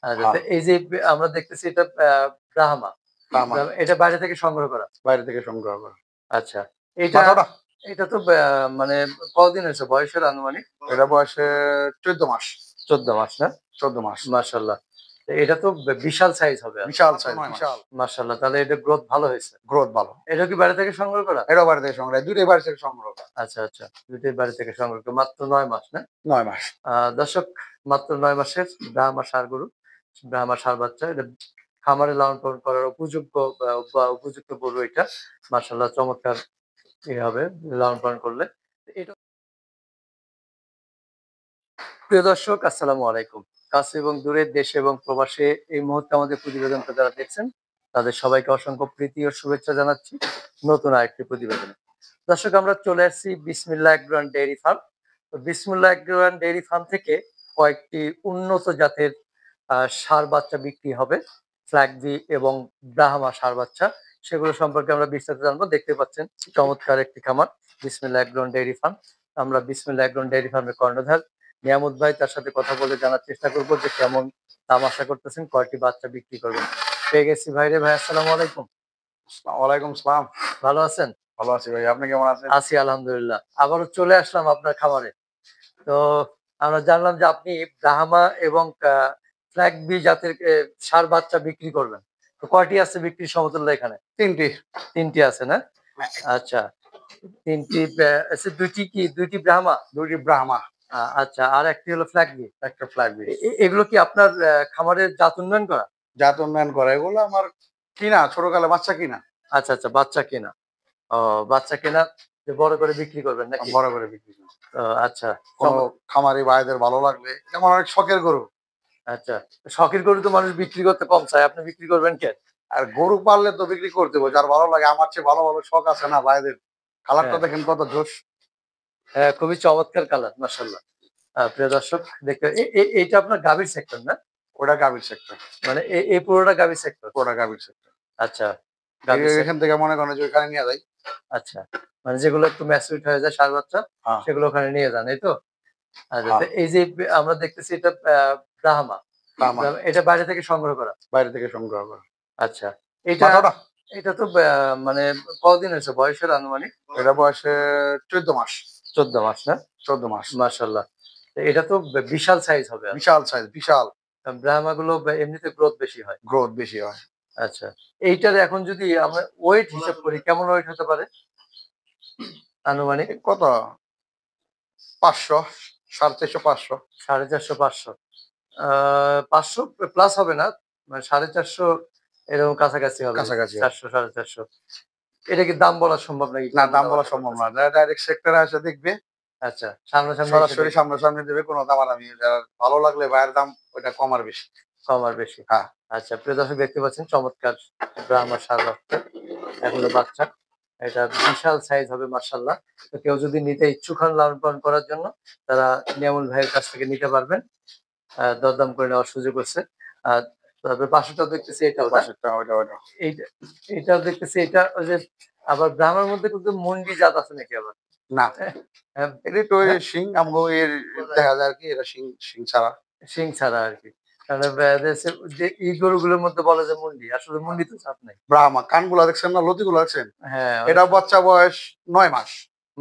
আচ্ছা, তো হ্যাঁ, এই যে আমরা দেখতেছি এটা ব্রাহ্মা। তামা এটা বাইরে থেকে সংগ্রহ করা। বাইরে থেকে সংগ্রহ করা। আচ্ছা। এইটা বাটাটা এটা তো মানে কতদিন হয়েছে বয়সের আনুমানিক? এটা বয়সে 14 মাস। ১৪ মাস না? 14 মাস। মাশাআল্লাহ। এটা তো বিশাল সাইজ হবে। বিশাল সাইজ, বিশাল। মাশাআল্লাহ, তাহলে এটা গ্রোথ ভালো হয়েছে। গ্রোথ ভালো। এটা কি বাইরে থেকে সংগ্রহ করা? এটাও বাড়ি থেকে সংগ্রহ, ২ টাই বাড়ি থেকে সংগ্রহ করা। আচ্ছা, আচ্ছা। ২ টাই বাড়ি থেকে সংগ্রহ করা। মাত্র ৯ মাস না? ৯ মাস। দর্শক, মাত্র ৯ মাসের ব্রাহ্মা ষাঁড় গরু, ব্রাহ্মা ষাঁড় বাচ্চা। এটা খামারে লালন-পালন করার উপযোগ্য বা উপযুক্ত গরু এটা। মাশাআল্লাহ, চমৎকার হবে লালন-পালন করলে। এটা প্রিয় দর্শক, আসসালামু আলাইকুম। কাছে এবং দূরে, দেশে এবং প্রবাসে এই মুহূর্তে আমাদের প্রতিবেদনটা যারা দেখছেন, তাদের সবাইকে অসংখ্য প্রীতি ও শুভেচ্ছা জানাচ্ছি নতুন আরেকটি প্রতিবেদনে। দর্শক, আমরা চলে আসছি বিসমিল্লাহ এগ্রো অ্যান্ড ডেইরি ফার্ম। তো বিসমিল্লাহ এগ্রো অ্যান্ড ডেইরি ফার্ম থেকে কয়েকটি উন্নত জাতের ষাঁড় বাচ্চা বিক্রি হবে। ফ্ল্যাগবি এবং ব্রাহ্মা ষাঁড় বাচ্চা। সেগুলো সম্পর্কে আমরা বিস্তারিত জানবো। দেখতে পাচ্ছেন চমৎকার একটি খামার, বিসমিল্লাহ এগ্রো অ্যান্ড ডেইরি ফার্ম। আমরা বিসমিল্লাহ এগ্রো অ্যান্ড ডেইরি ফার্মের কর্ণধার নিয়ামত ভাই, তার সাথে কথা বলে জানার চেষ্টা করবো যে কেমন দাম আশা করতেছেন, কয়টি বাচ্চা বিক্রি করবেন। পেয়ে গেছি ভাইরে। ভাই, আসসালামু আলাইকুম। ওয়ালাইকুম সালাম। ভালো আছেন? ভালো আছি ভাই। আপনি কেমন আছেন? আছি আলহামদুলিল্লাহ। আবারও চলে আসলাম আপনার খামারে। তো আমরা জানলাম যে আপনি ব্রাহ্মা এবং ফ্ল্যাগবি জাতের ষাঁড় বাচ্চা বিক্রি করবেন। তো কয়টি আছে বিক্রির সমতুল্য এখানে? ৩ টি। ৩ টি আছে না? আচ্ছা। ৩ টি ২ টি কি ২ টি ব্রাহ্মা? ২ টি ব্রাহ্মা, আচ্ছা, আর একটি হলো ফ্ল্যাগবি। একটা ফ্ল্যাগবি। এগুলো কি আপনার খামারের জাত উন্নয়ন করা? জাত উন্নয়ন করা। এগুলো আমার কিনা, ছোটকালে বাচ্চা কিনা। আচ্ছা, আচ্ছা, বাচ্চা কেনা। ও, বাচ্চা কেনা, যে বড় করে বিক্রি করবেন নাকি? বড় করে বিক্রি করি। আচ্ছা। কোন খামারি ভাইদের ভালো লাগলে, যেমন অনেক শখের গরু। আচ্ছা। শখের গরু তো মানুষ বিক্রি করতে কম চায়। আপনি বিক্রি করবেন কেন? আর গরু পাললে তো বিক্রি করতে হবে। যার ভালো লাগে, আমার চেয়ে ভালো, ভালো শখ আছে না ভাইদের। কালারটা হ্যাঁ, দেখেন কত জোশ। হ্যাঁ, খুবই চমৎকার কালার, মাশাআল্লাহ। প্রিয় দর্শক, দেখতে এইটা আপনার গাভীর সেক্টর না? ওটা গাভীর সেক্টর। মানে এই পুরোটা গাভীর সেক্টর? ওটা গাভীর সেক্টর। আচ্ছা, গাভীর এখান সেক্টর। থেকে মনে করেন যে ওইখানে নিয়ে যাই। আচ্ছা। মানে যেগুলো একটু ম্যাচিউরড হয়ে যায় ষাঁড় বাচ্চা, হ্যাঁ, সেগুলো ওখানে নিয়ে যান, এই তো? আচ্ছা, তো হ্যাঁ। এই যে আমরা দেখতেছি এটা ব্রাহ্মা। তামা এটা বাইরে থেকে সংগ্রহ করা। বাইরে থেকে সংগ্রহ করা। আচ্ছা। এটা বাটাটা এটা তো মানে কতদিন হয়েছে বয়সের আনুমানিক? এটা বয়সে 14 মাস। ১৪ মাস না? 14 মাস। মাশাআল্লাহ। এটা তো বিশাল সাইজ হবে। বিশাল সাইজ, বিশাল। ব্রাহ্মা গুলো এমনিতে গ্রোথ বেশি হয়। গ্রোথ বেশি হয়। আচ্ছা। এইটার এখন যদি আমরা ওয়েট হিসাব করি, কেমন ওয়েট হতে পারে আনুমানিক? কত? 500, 450, 500। ৪৫০, ৫০০। ৫০০ প্লাস হবে না। মানে ৪৫০ এরকম কাছাকাছি হবে। কাছাকাছি হবে। ৪০০, ৪৫০। এটা কি দাম বলা সম্ভব নাকি? না, কেমন দাম দাম বলা আশা সম্ভব না। করতেছেন? ডাইরেক্ট সেক্টরে এসে দেখবে। আচ্ছা, সামনাসামনি এসে সরাসরি দেখবেন। সামনাসামনি দেবে, কোনো দামাদামি। যার ভালো লাগলে ভাইয়ের দাম ওইটা কম আর বেশি। কম আর বেশি। হ্যাঁ, আচ্ছা, প্রিয় দর্শক, দেখতে পাচ্ছেন চমৎকার ব্রাহ্মা ষাঁড় বাচ্চা। এখনো বাচ্চা। এটা বিশাল সাইজ হবে মাশাআল্লাহ। তো কেউ যদি নিতে ইচ্ছুক হন লালন পালন করার জন্য, তারা নিয়ামুল ভাইয়ের কাছ থেকে নিতে পারবেন। দরদাম করে নেওয়ার সুযোগ আছে। আর তারপরে পাশেরটাও দেখতেছি, এটাও না? পাশেরটা ওইটা। এইটা এটাও দেখতেছি, এটা ওই যে আবার ব্রাহ্মার মধ্যে কিন্তু মুন্ডি জাত আছে নাকি আবার? না, হ্যাঁ, হ্যাঁ, এটা তো ওই হ্যাঁ? শিং আমগো এর দেখা যায় আর কি, এটা শিং শিং ছাড়া। শিং ছাড়া আরকি। কারণ দেশে যে গরুগুলোর মধ্যে বলে যে মুন্ডি, আসলে মুন্ডি তো জাত নাই। ব্রাহ্মা কানগুলা দেখছেন না, লতিগুলা দেখছেন? হ্যাঁ, এটা অনেক বাচ্চা বয়স ৯ মাস।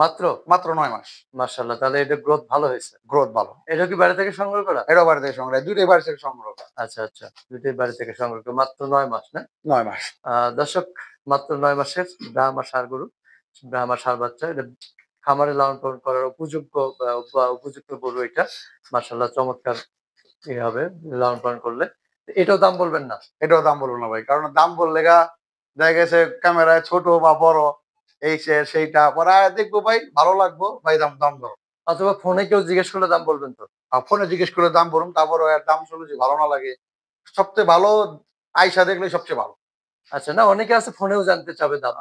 মাত্র? মাত্র ৯ মাস। মাশাআল্লাহ, তাহলে এটা গ্রোথ ভালো হয়েছে। গ্রোথ ভালো। এটা কি বাইরে থেকে সংগ্রহ করা? এটাও বাড়ি থেকে সংগ্রহ, ২ টাই বাড়ি থেকে সংগ্রহ। আচ্ছা, আচ্ছা। ২ টাই বাড়ি থেকে সংগ্রহ করা। মাত্র ৯ মাস না? ৯ মাস। দর্শক, মাত্র ৯ মাসের ব্রাহ্মা ষাঁড় গরু, ব্রাহ্মা ষাঁড় বাচ্চা। এটা খামারে লালন পালন করার উপযোগ্য বা উপযুক্ত গরু এটা। মাশাআল্লাহ, চমৎকার হবে লালন পালন করলে। এটাও দাম বলবেন না? এটাও দাম বলবো না ভাই। কারণ দাম বললে দেখা গেছে ক্যামেরায় ছোট বা বড়, এই সে সেইটা। পরে দেখবো ভাই, ভালো লাগবো, ভাই দাম দাম দাও। অথবা ফোনে কেউ জিজ্ঞেস করলে দাম বলবেন তো? ফোনে জিজ্ঞেস করে দাম বলুন, তারপরে এর দাম শুনে যদি ভালো না লাগে, সবচেয়ে ভালো আইসা দেখলে সবচেয়ে ভালো। আচ্ছা, না, অনেকে আছে ফোনেও জানতে চাবে দাম।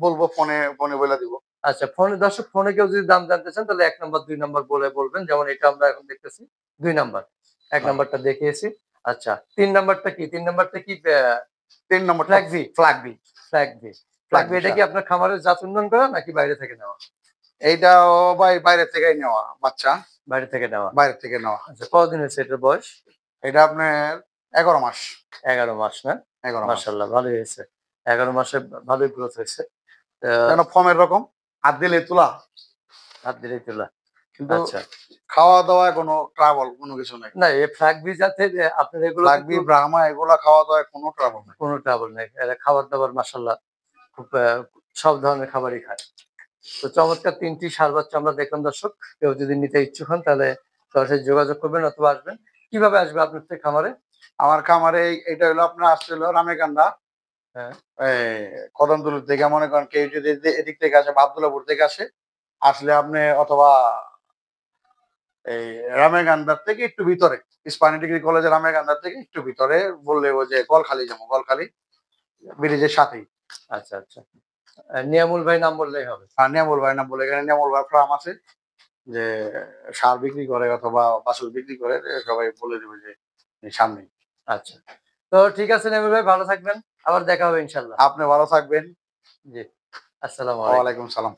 বলবো, ফোনে ফোনে বলে দিব। আচ্ছা, ফোনে দর্শক, ফোনে কেউ যদি দাম জানতে চান, তাহলে ১ নাম্বার ২ নাম্বার বলে বলবেন। যেমন এটা আমরা এখন দেখতেছি ২ নাম্বার। ১ হ্যাঁ, নাম্বারটা দেখিয়েছি। আচ্ছা, ৩ নাম্বারটা কি? ৩ নাম্বারটা কি ৩ নম্বরটা flag V? Flag B. Flag V. Flag flag V, B এটা সার। কি আপনার খামারের জাত উন্নয়ন করা নাকি বাইরে থেকে নেওয়া? এইটাও ভাই বাইরে থেকেই নেওয়া বাচ্চা। বাইরে থেকে নেওয়া। বাইরে থেকে নেওয়া। আচ্ছা, কতদিন হয়েছে এটার বয়স? এটা আপনার 11 মাস। 11 মাস না? 11 মাস। মাশাআল্লাহ ভালোই হয়েছে। 11 মাসে ভালোই গ্রোথ হয়েছে। আ যেন ফর্মের রকম, হাত দিলেই তোলা। হাত দিলেই তোলা। কিন্তু আচ্ছা। খাওয়া দাওয়ায় কোনো ট্রাবল কোনো কিছু নাই। না এই ফ্ল্যাগবি জাতের আপনার এগুলো কিন্তু লাগবি, ব্রাহ্মা এগুলা খাওয়া দাওয়ায় কোনো ট্রাবল নাই। কোনো ট্রাবল নাই। এরা খাবার-দাবার মাশাআল্লাহ খুব সব ধরনের খাবারই খায়। তো চমৎকার ৩ টি ষাঁড় বাচ্চা আমরা দেখলাম দর্শক। কেউ যদি নিতে ইচ্ছুক হন তাহলে সরাসরি যোগাযোগ করবেন অথবা আসবেন। কিভাবে আসবে আপনার থেকে খামারে? আমার খামারে এটা হইলো আপনার আসছে হলো রামেকান্দা, হ্যাঁ, কদমতলী থেকে মনে করেন কেউ যদি এদিক থেকে আসে, আব্দুল্লাহপুর থেকে আসলে আপনি অথবা এই রামেকান্দার থেকে একটু ভিতরে, ইস্পাহানি ডিগ্রি কলেজের রামেকান্দার থেকে একটু ভিতরে বললে ও যে গলখালি যাবো, গলখালি ব্রিজের সাথেই। আচ্ছা, আচ্ছা। নিয়ামুল ভাই নাম বললেই হবে। আর নিয়ামুল ভাই নাম বলে, এখানে নিয়ামুল ভাই ফার্ম আছে, যে সার বিক্রি করে অথবা বাছুর বিক্রি করে, সবাই বলে দেবে যে এই সামনে। আচ্ছা। তো ঠিক আছে নিয়ামুল ভাই ভালো থাকবেন। আবার দেখা হবে ইনশাআল্লাহ। আপনি ভালো থাকবেন। জি। আসসালামু আলাইকুম। ওয়ালাইকুম সালাম।